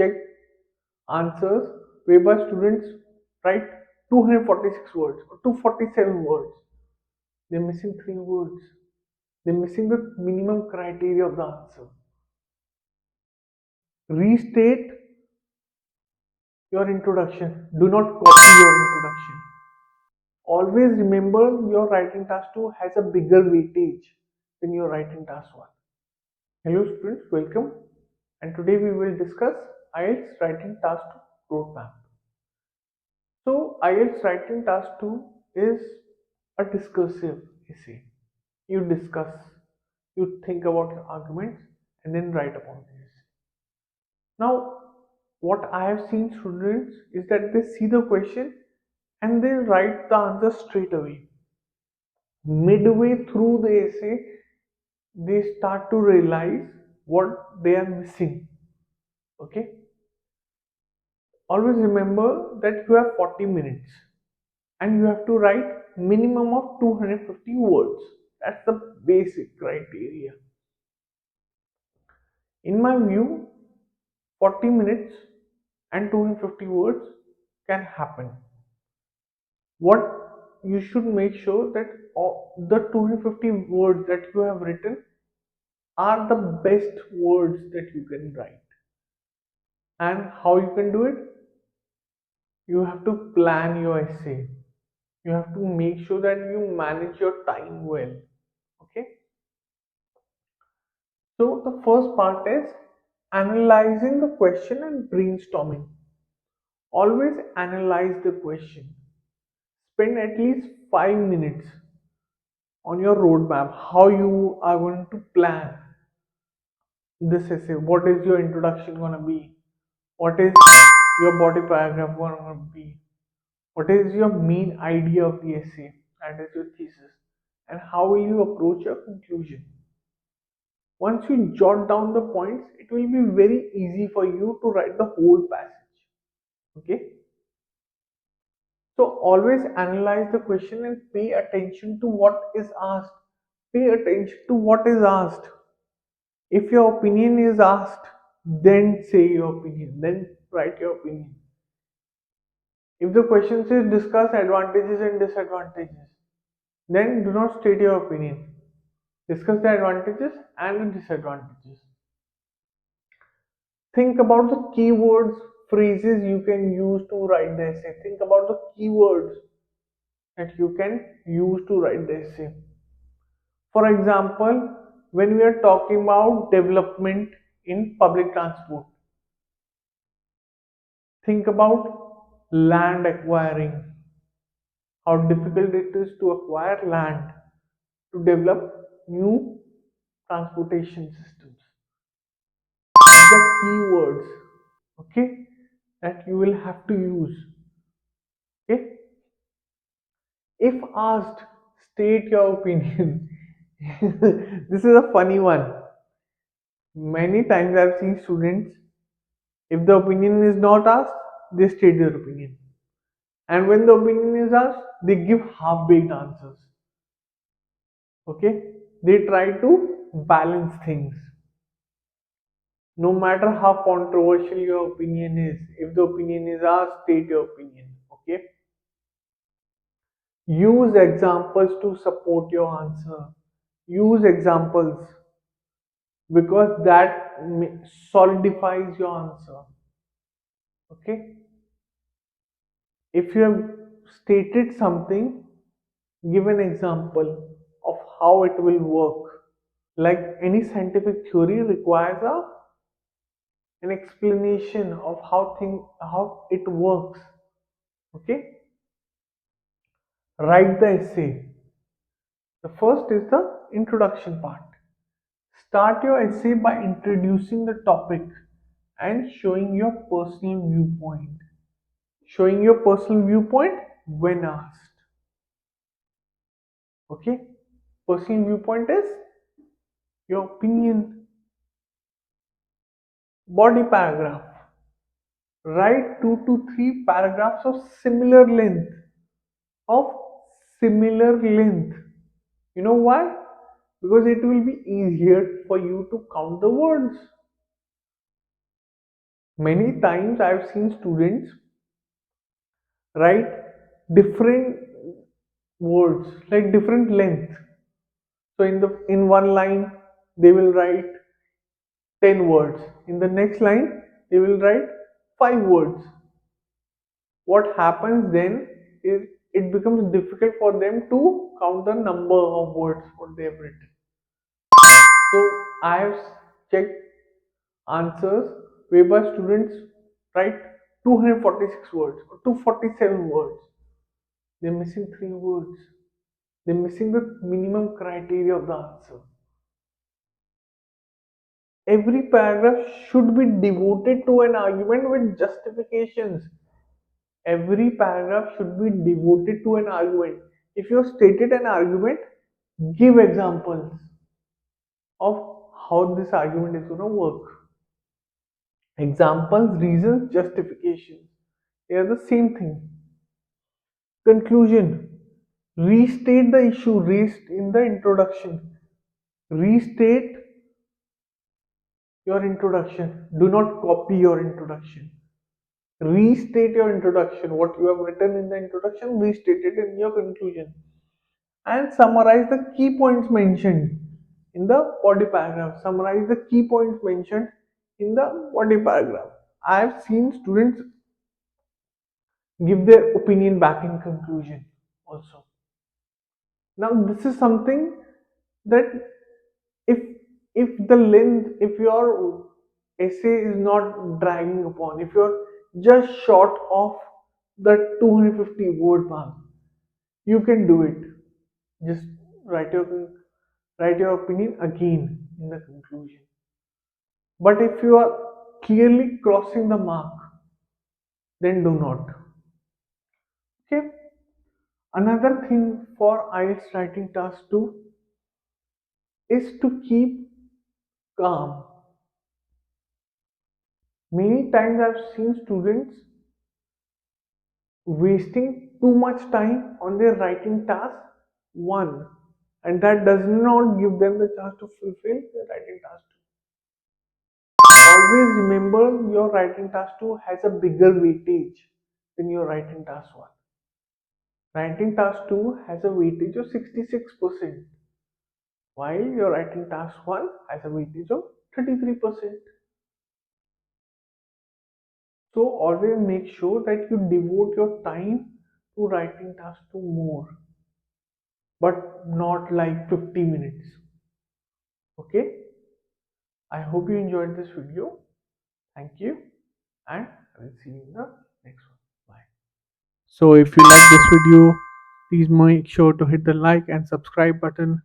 check answers whereby students write 246 words or 247 words. They're missing three words. They're missing the minimum criteria of the answer. Restate your introduction. Do not copy your introduction. Always remember your writing task 2 has a bigger weightage than your writing task 1. Hello students, welcome. And today we will discuss IELTS Writing Task 2 roadmap. So IELTS Writing Task 2 is a discursive essay. You discuss, you think about your arguments and then write upon the essay. Now, what I have seen students is that they see the question and they write the answer straight away. Midway through the essay, they start to realize what they are missing. Okay, always remember that you have 40 minutes and you have to write minimum of 250 words. That's the basic criteria. In my view, 40 minutes and 250 words can happen. What you should make sure that the 250 words that you have written are the best words that you can write. And how you can do it? You have to plan your essay. You have to make sure that you manage your time well. Okay. So the first part is analyzing the question and brainstorming. Always analyze the question. Spend at least 5 minutes on your roadmap, how you are going to plan this essay. What is your introduction going to be? What is your body paragraph going to be? What is your main idea of the essay? That is your thesis. And how will you approach your conclusion? Once you jot down the points, it will be very easy for you to write the whole passage. Okay? So always analyze the question and pay attention to what is asked. Pay attention to what is asked. If your opinion is asked, then say your opinion, then write your opinion. If the question says discuss advantages and disadvantages, then do not state your opinion. Discuss the advantages and the disadvantages. Think about the keywords, phrases you can use to write the essay. Think about the keywords that you can use to write the essay. For example, when we are talking about development in public transport, think about land acquiring, how difficult it is to acquire land to develop new transportation systems. The keywords, okay, that you will have to use. Okay, if asked, state your opinion. This is a funny one. Many times I've seen students, if the opinion is not asked, they state their opinion. And when the opinion is asked, they give half baked answers. Okay? They try to balance things. No matter how controversial your opinion is, if the opinion is asked, state your opinion. Okay? Use examples to support your answer. Use examples because that solidifies your answer. Okay? If you have stated something, give an example of how it will work. Like any scientific theory requires an explanation of how it works. Okay? Write the essay. The first is the introduction part. Start your essay by introducing the topic and showing your personal viewpoint. Showing your personal viewpoint when asked. Okay? Personal viewpoint is your opinion. Body paragraph. Write 2 to 3 paragraphs of similar length. Of similar length. You know why? Because it will be easier for you to count the words. Many times I've seen students write different words, like different length. So in one line they will write 10 words. In the next line they will write 5 words. What happens then is it becomes difficult for them to count the number of words what they have written. So I have checked answers whereby students write 246 words or 247 words. They're missing 3 words. They're missing the minimum criteria of the answer. Every paragraph should be devoted to an argument with justifications. Every paragraph should be devoted to an argument. If you have stated an argument, give examples of how this argument is going to work. Examples, reasons, justifications. They are the same thing. Conclusion. Restate the issue raised in the introduction. Restate your introduction. Do not copy your introduction. Restate your introduction. What you have written in the introduction, restate it in your conclusion. And summarize the key points mentioned in the body paragraph. Summarize the key points mentioned in the body paragraph. I have seen students give their opinion back in conclusion also. Now this is something that if the length, if your essay is not dragging upon, if you're just short of the 250 word mark, you can do it. Just write your write your opinion again in the conclusion. But if you are clearly crossing the mark, then do not. Okay. Another thing for IELTS writing task 2 is to keep calm. Many times I've seen students wasting too much time on their writing task 1, and that does not give them the chance to fulfill their writing task 2. Always remember your writing task 2 has a bigger weightage than your writing task 1. Writing task 2 has a weightage of 66%, while your writing task 1 has a weightage of 33%. So always make sure that you devote your time to writing task 2 more, but not like 50 minutes. Okay? I hope you enjoyed this video. Thank you, and I will see you in the next one. Bye. So if you like this video, please make sure to hit the like and subscribe button